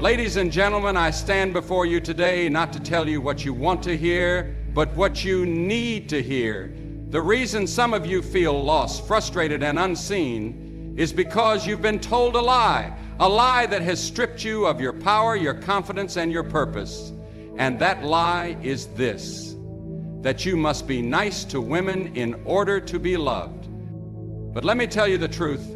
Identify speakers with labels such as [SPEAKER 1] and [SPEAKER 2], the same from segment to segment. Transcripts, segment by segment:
[SPEAKER 1] Ladies and gentlemen, I stand before you today not to tell you what you want to hear, but what you need to hear. The reason some of you feel lost, frustrated, and unseen is because you've been told a lie that has stripped you of your power, your confidence, and your purpose. And that lie is this: that you must be nice to women in order to be loved. But let me tell you the truth.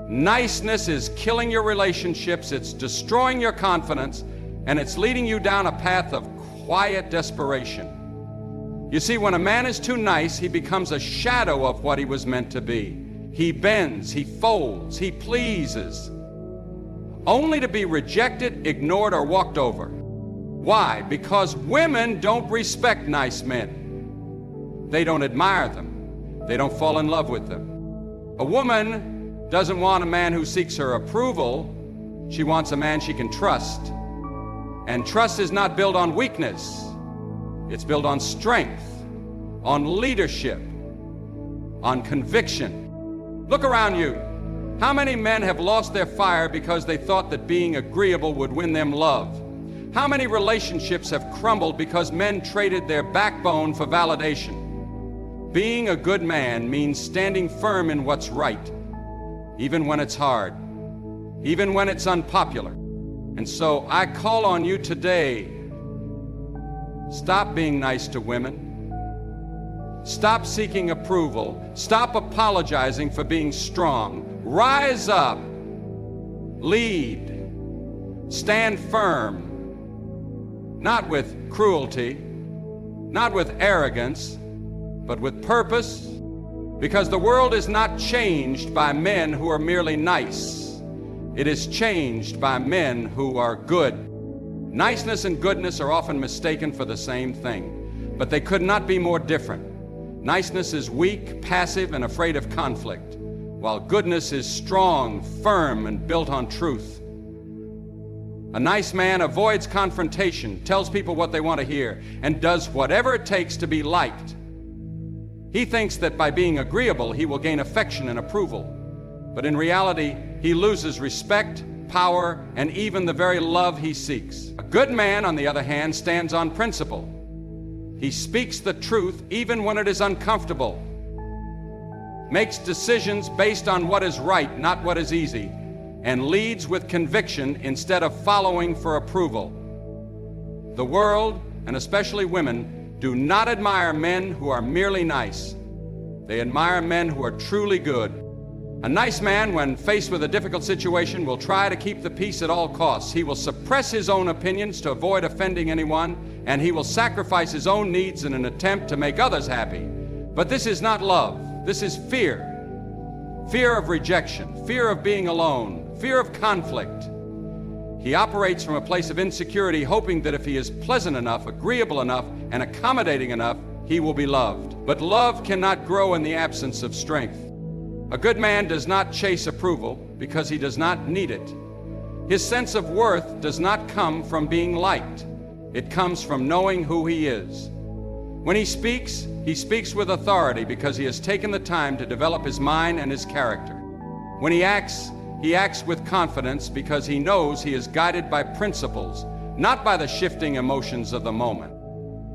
[SPEAKER 1] Niceness is killing your relationships, it's destroying your confidence, and it's leading you down a path of quiet desperation. You see, when a man is too nice, he becomes a shadow of what he was meant to be. He bends, he folds, he pleases, only to be rejected, ignored, or walked over. Why? Because women don't respect nice men. They don't admire them. They don't fall in love with them. A woman doesn't want a man who seeks her approval. She wants a man she can trust. And trust is not built on weakness. It's built on strength, on leadership, on conviction. Look around you. How many men have lost their fire because they thought that being agreeable would win them love? How many relationships have crumbled because men traded their backbone for validation? Being a good man means standing firm in what's right, even when it's hard, even when it's unpopular. And so I call on you today, stop being nice to women. Stop seeking approval. Stop apologizing for being strong. Rise up. Lead. Stand firm. Not with cruelty, not with arrogance, but with purpose. Because the world is not changed by men who are merely nice. It is changed by men who are good. Niceness and goodness are often mistaken for the same thing, but they could not be more different. Niceness is weak, passive, and afraid of conflict, while goodness is strong, firm, and built on truth. A nice man avoids confrontation, tells people what they want to hear, and does whatever it takes to be liked. He thinks that by being agreeable, he will gain affection and approval. But in reality, he loses respect, power, and even the very love he seeks. A good man, on the other hand, stands on principle. He speaks the truth even when it is uncomfortable, makes decisions based on what is right, not what is easy, and leads with conviction instead of following for approval. The world, and especially women, do not admire men who are merely nice. They admire men who are truly good. A nice man, when faced with a difficult situation, will try to keep the peace at all costs. He will suppress his own opinions to avoid offending anyone, and he will sacrifice his own needs in an attempt to make others happy. But this is not love. This is fear. Fear of rejection, fear of being alone, fear of conflict. He operates from a place of insecurity, hoping that if he is pleasant enough, agreeable enough, and accommodating enough, he will be loved. But love cannot grow in the absence of strength. A good man does not chase approval because he does not need it. His sense of worth does not come from being liked. It comes from knowing who he is. When he speaks with authority because he has taken the time to develop his mind and his character. When he acts with confidence because he knows he is guided by principles, not by the shifting emotions of the moment.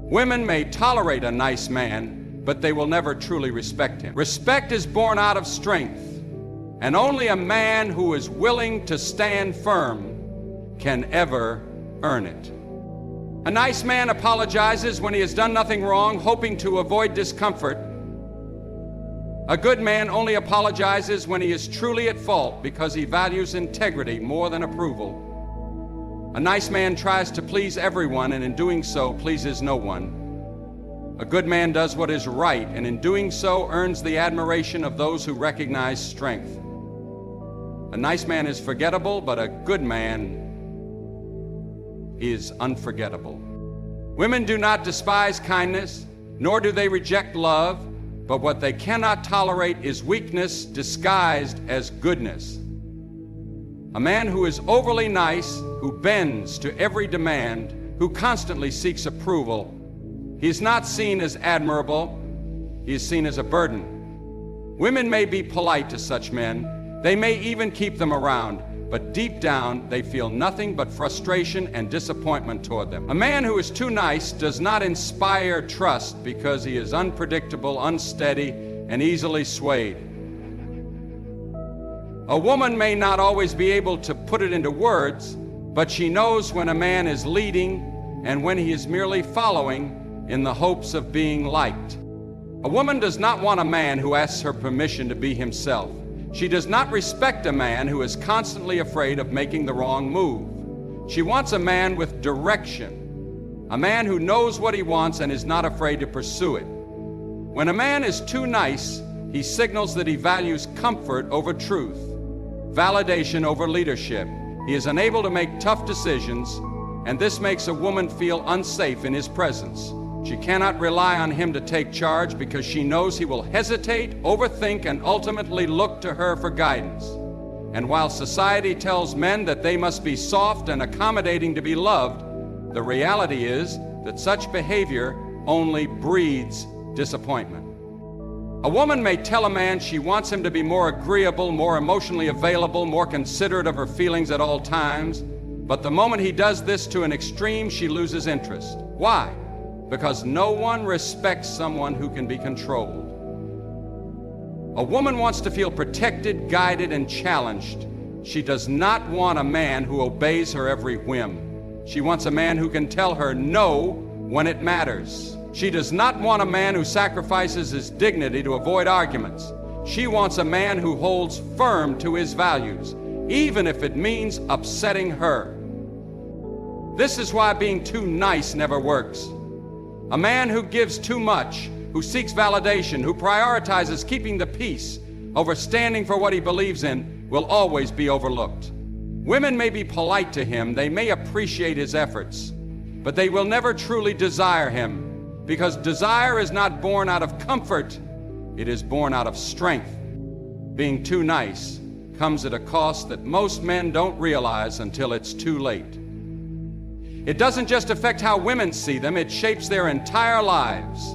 [SPEAKER 1] Women may tolerate a nice man, but they will never truly respect him. Respect is born out of strength, and only a man who is willing to stand firm can ever earn it. A nice man apologizes when he has done nothing wrong, hoping to avoid discomfort. A good man only apologizes when he is truly at fault because he values integrity more than approval. A nice man tries to please everyone, and in doing so pleases no one. A good man does what is right, and in doing so earns the admiration of those who recognize strength. A nice man is forgettable, but a good man is unforgettable. Women do not despise kindness, nor do they reject love. But what they cannot tolerate is weakness disguised as goodness. A man who is overly nice, who bends to every demand, who constantly seeks approval, he is not seen as admirable, he is seen as a burden. Women may be polite to such men, they may even keep them around, but deep down they feel nothing but frustration and disappointment toward them. A man who is too nice does not inspire trust because he is unpredictable, unsteady, and easily swayed. A woman may not always be able to put it into words, but she knows when a man is leading and when he is merely following in the hopes of being liked. A woman does not want a man who asks her permission to be himself. She does not respect a man who is constantly afraid of making the wrong move. She wants a man with direction, a man who knows what he wants and is not afraid to pursue it. When a man is too nice, he signals that he values comfort over truth, validation over leadership. He is unable to make tough decisions, and this makes a woman feel unsafe in his presence. She cannot rely on him to take charge because she knows he will hesitate, overthink, and ultimately look to her for guidance. And while society tells men that they must be soft and accommodating to be loved, the reality is that such behavior only breeds disappointment. A woman may tell a man she wants him to be more agreeable, more emotionally available, more considerate of her feelings at all times, but the moment he does this to an extreme, she loses interest. Why? Because no one respects someone who can be controlled. A woman wants to feel protected, guided, and challenged. She does not want a man who obeys her every whim. She wants a man who can tell her no when it matters. She does not want a man who sacrifices his dignity to avoid arguments. She wants a man who holds firm to his values, even if it means upsetting her. This is why being too nice never works. A man who gives too much, who seeks validation, who prioritizes keeping the peace over standing for what he believes in, will always be overlooked. Women may be polite to him, they may appreciate his efforts, but they will never truly desire him, because desire is not born out of comfort, it is born out of strength. Being too nice comes at a cost that most men don't realize until it's too late. It doesn't just affect how women see them, it shapes their entire lives.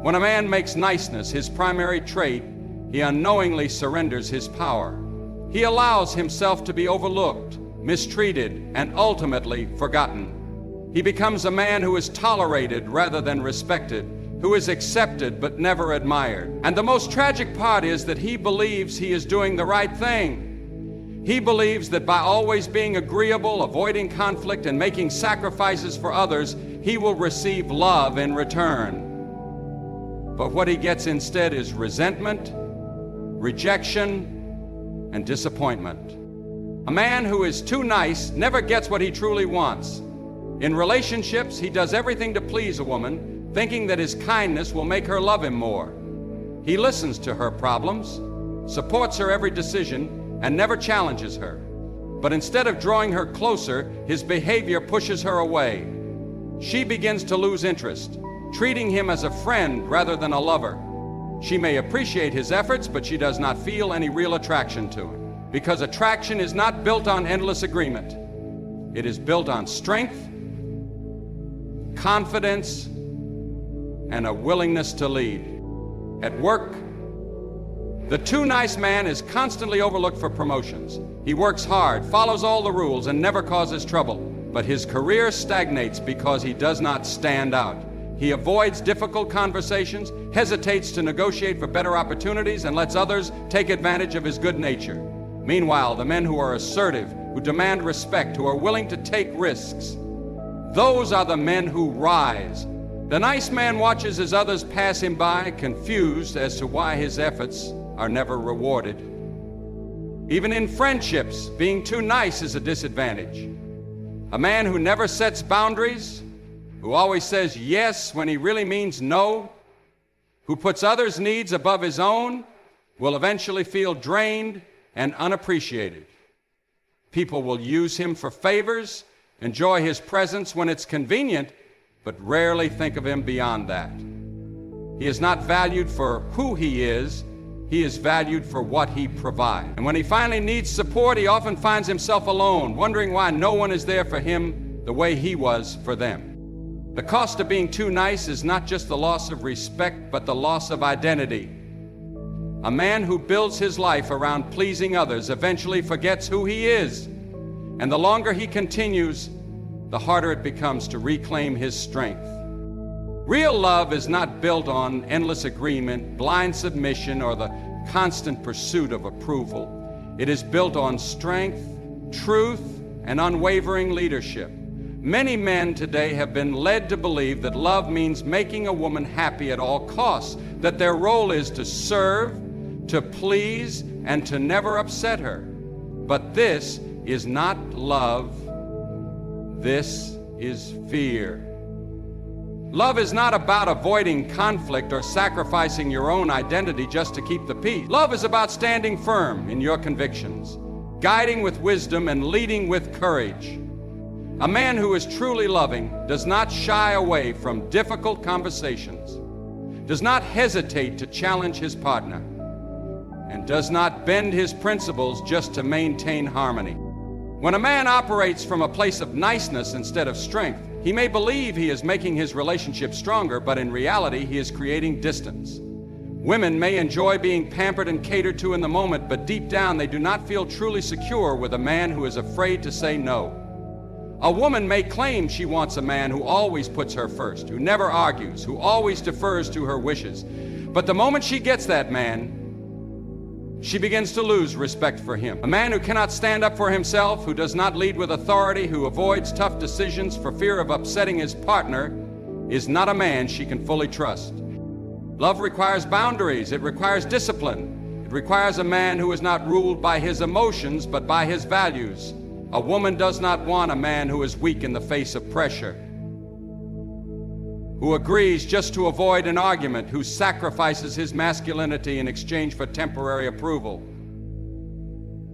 [SPEAKER 1] When a man makes niceness his primary trait, he unknowingly surrenders his power. He allows himself to be overlooked, mistreated, and ultimately forgotten. He becomes a man who is tolerated rather than respected, who is accepted but never admired. And the most tragic part is that he believes he is doing the right thing. He believes that by always being agreeable, avoiding conflict, and making sacrifices for others, he will receive love in return. But what he gets instead is resentment, rejection, and disappointment. A man who is too nice never gets what he truly wants. In relationships, he does everything to please a woman, thinking that his kindness will make her love him more. He listens to her problems, supports her every decision, and never challenges her. But instead of drawing her closer, his behavior pushes her away. She begins to lose interest, treating him as a friend rather than a lover. She may appreciate his efforts, but she does not feel any real attraction to him. Because attraction is not built on endless agreement. It is built on strength, confidence, and a willingness to lead. At work, the too nice man is constantly overlooked for promotions. He works hard, follows all the rules, and never causes trouble. But his career stagnates because he does not stand out. He avoids difficult conversations, hesitates to negotiate for better opportunities, and lets others take advantage of his good nature. Meanwhile, the men who are assertive, who demand respect, who are willing to take risks, those are the men who rise. The nice man watches as others pass him by, confused as to why his efforts are never rewarded. Even in friendships, being too nice is a disadvantage. A man who never sets boundaries, who always says yes when he really means no, who puts others' needs above his own, will eventually feel drained and unappreciated. People will use him for favors, enjoy his presence when it's convenient, but rarely think of him beyond that. He is not valued for who he is valued for what he provides. And when he finally needs support, he often finds himself alone, wondering why no one is there for him the way he was for them. The cost of being too nice is not just the loss of respect, but the loss of identity. A man who builds his life around pleasing others eventually forgets who he is. And the longer he continues, the harder it becomes to reclaim his strength. Real love is not built on endless agreement, blind submission, or the constant pursuit of approval. It is built on strength, truth, and unwavering leadership. Many men today have been led to believe that love means making a woman happy at all costs, that their role is to serve, to please, and to never upset her. But this is not love. This is fear. Love is not about avoiding conflict or sacrificing your own identity just to keep the peace. Love is about standing firm in your convictions, guiding with wisdom and leading with courage. A man who is truly loving does not shy away from difficult conversations, does not hesitate to challenge his partner, and does not bend his principles just to maintain harmony. When a man operates from a place of niceness instead of strength, he may believe he is making his relationship stronger, but in reality, he is creating distance. Women may enjoy being pampered and catered to in the moment, but deep down, they do not feel truly secure with a man who is afraid to say no. A woman may claim she wants a man who always puts her first, who never argues, who always defers to her wishes. But the moment she gets that man, she begins to lose respect for him. A man who cannot stand up for himself, who does not lead with authority, who avoids tough decisions for fear of upsetting his partner, is not a man she can fully trust. Love requires boundaries. It requires discipline. It requires a man who is not ruled by his emotions, but by his values. A woman does not want a man who is weak in the face of pressure, who agrees just to avoid an argument, who sacrifices his masculinity in exchange for temporary approval.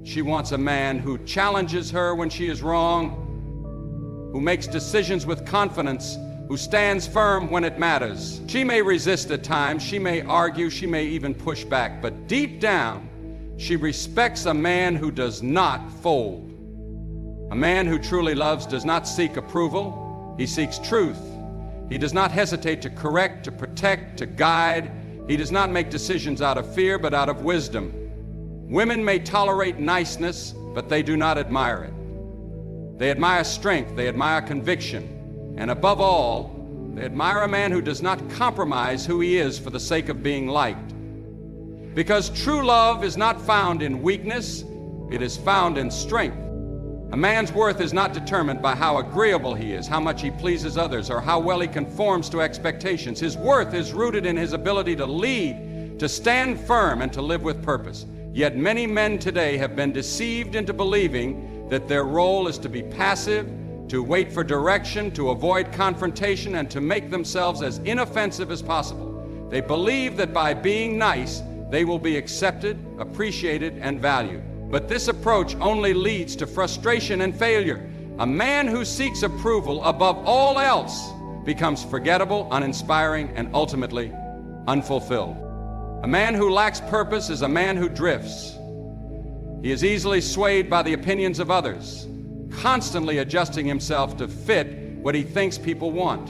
[SPEAKER 1] She wants a man who challenges her when she is wrong, who makes decisions with confidence, who stands firm when it matters. She may resist at times, she may argue, she may even push back, but deep down, she respects a man who does not fold. A man who truly loves does not seek approval, he seeks truth. He does not hesitate to correct, to protect, to guide. He does not make decisions out of fear, but out of wisdom. Women may tolerate niceness, but they do not admire it. They admire strength, they admire conviction, and above all, they admire a man who does not compromise who he is for the sake of being liked. Because true love is not found in weakness, it is found in strength. A man's worth is not determined by how agreeable he is, how much he pleases others, or how well he conforms to expectations. His worth is rooted in his ability to lead, to stand firm, and to live with purpose. Yet many men today have been deceived into believing that their role is to be passive, to wait for direction, to avoid confrontation, and to make themselves as inoffensive as possible. They believe that by being nice, they will be accepted, appreciated, and valued. But this approach only leads to frustration and failure. A man who seeks approval above all else becomes forgettable, uninspiring, and ultimately unfulfilled. A man who lacks purpose is a man who drifts. He is easily swayed by the opinions of others, constantly adjusting himself to fit what he thinks people want.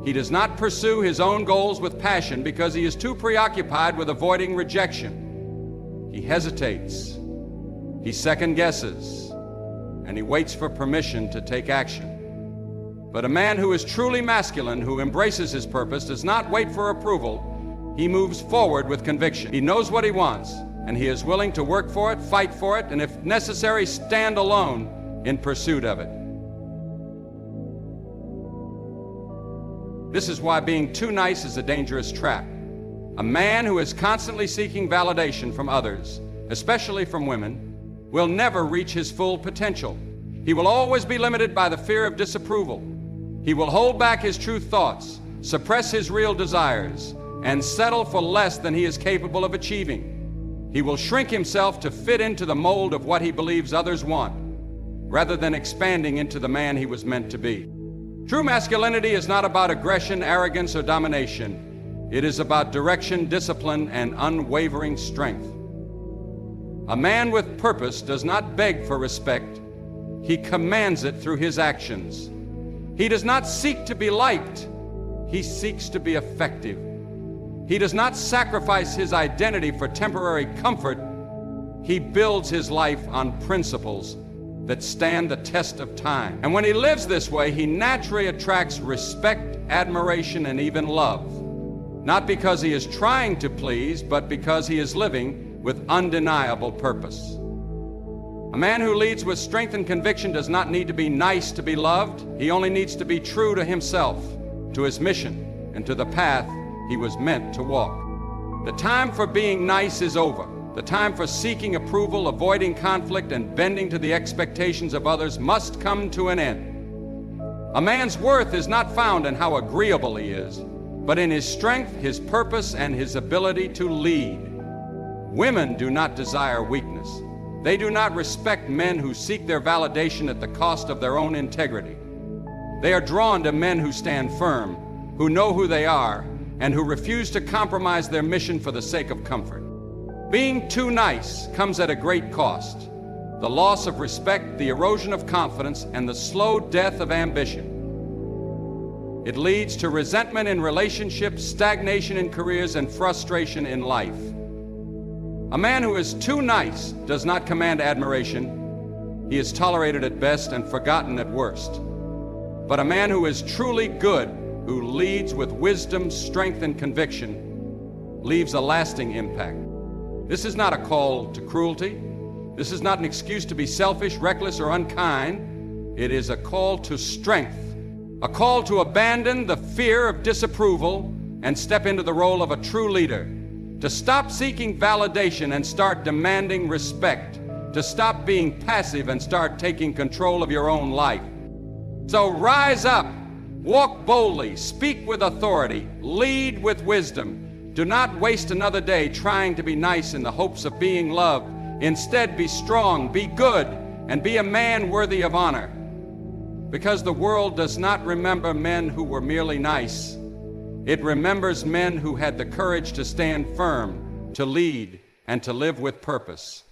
[SPEAKER 1] He does not pursue his own goals with passion because he is too preoccupied with avoiding rejection. He hesitates. He second guesses, and he waits for permission to take action. But a man who is truly masculine, who embraces his purpose, does not wait for approval. He moves forward with conviction. He knows what he wants, and he is willing to work for it, fight for it, and if necessary, stand alone in pursuit of it. This is why being too nice is a dangerous trap. A man who is constantly seeking validation from others, especially from women, will never reach his full potential. He will always be limited by the fear of disapproval. He will hold back his true thoughts, suppress his real desires, and settle for less than he is capable of achieving. He will shrink himself to fit into the mold of what he believes others want, rather than expanding into the man he was meant to be. True masculinity is not about aggression, arrogance, or domination. It is about direction, discipline, and unwavering strength. A man with purpose does not beg for respect. He commands it through his actions. He does not seek to be liked. He seeks to be effective. He does not sacrifice his identity for temporary comfort. He builds his life on principles that stand the test of time. And when he lives this way, he naturally attracts respect, admiration, and even love. Not because he is trying to please, but because he is living with undeniable purpose. A man who leads with strength and conviction does not need to be nice to be loved. He only needs to be true to himself, to his mission, and to the path he was meant to walk. The time for being nice is over. The time for seeking approval, avoiding conflict, and bending to the expectations of others must come to an end. A man's worth is not found in how agreeable he is, but in his strength, his purpose, and his ability to lead. Women do not desire weakness. They do not respect men who seek their validation at the cost of their own integrity. They are drawn to men who stand firm, who know who they are, and who refuse to compromise their mission for the sake of comfort. Being too nice comes at a great cost: the loss of respect, the erosion of confidence, and the slow death of ambition. It leads to resentment in relationships, stagnation in careers, and frustration in life. A man who is too nice does not command admiration. He is tolerated at best and forgotten at worst. But a man who is truly good, who leads with wisdom, strength, and conviction, leaves a lasting impact. This is not a call to cruelty. This is not an excuse to be selfish, reckless, or unkind. It is a call to strength, a call to abandon the fear of disapproval and step into the role of a true leader, to stop seeking validation and start demanding respect, to stop being passive and start taking control of your own life. So rise up, walk boldly, speak with authority, lead with wisdom. Do not waste another day trying to be nice in the hopes of being loved. Instead, be strong, be good, and be a man worthy of honor. Because the world does not remember men who were merely nice. It remembers men who had the courage to stand firm, to lead, and to live with purpose.